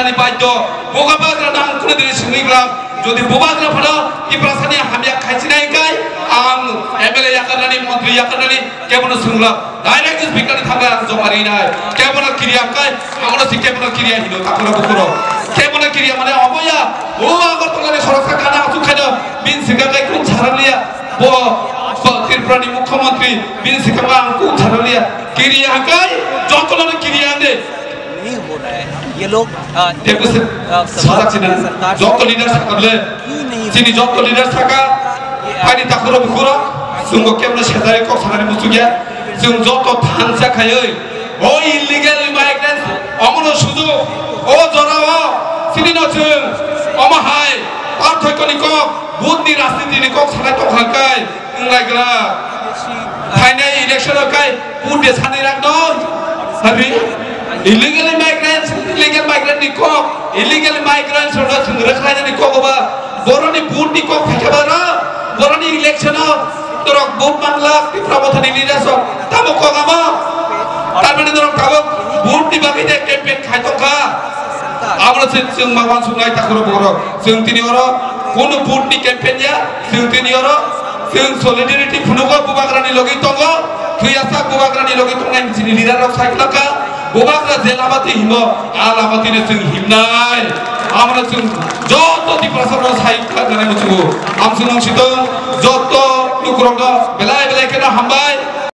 nani bajo boga bagra nang kuno diri siniglam যদি bobagra phado iprasani hamya khaisinai kai ang MLA yakarani mantri yakarani kemono sunglam direct speaker thanga jomari nai kemono kriya kai amra si kemono kriya hilo takoro bukuro kemono kriya mane omoya o agartolani khorokha kana asu khana bin singa kai kun chharaliya bo ত্রিপুরানি মুখ্যমন্ত্রী বিন সিকামা को छरलिया क्रिया kai jotolani kriya ande नहीं हो रहा है ये लोग देखो सारा चिना joto leader sakable sini joto leader saka pani takoro bukuro sungo kemno shedari kok sanari musugia sung joto thansa khayoi o illegal migrants amono suju o jorao sini no sung omahai পার্থক্যনি কক বুদ্ধি রাজনীতি cock সারাই তো খাকাই লাগলা final election কাই পুটে সানি রাখনো হাবি illegal migrants নি cock illegal migrants ওটা রাখলাই জানি কক বা বরনি বুদ্ধি কক খাইবারা বরনি ইলেকশন তোরক বুট বাংলা ত্রিপুরাবথানি লিডারস তামো কক আমা তার মানে তোরক কাবক বুদ্ধি বাকিতে ক্যাম্পেইন খাইতকা আমরা जों माबान सुनाय ताखरो बरो जों तिनि अरो कोन बुटनि क्याम्पेइनया जों तिनि अरो जों सलिडारिटी फुनुगो बुबाग्रानि लगै तंगो थुयासा बुबाग्रानि लगै तंनाय जिनि लिडार साइक्लाका बुबाग्रा जेलाबाति हिमो आलाबातिने जों हिमनाय আমরা जों যত দিপ্রাসর সাইক্লা জানাই मुचुगो आमसुं सिदों যত लुकुरंग बेलाय बेलाय केना हामबाय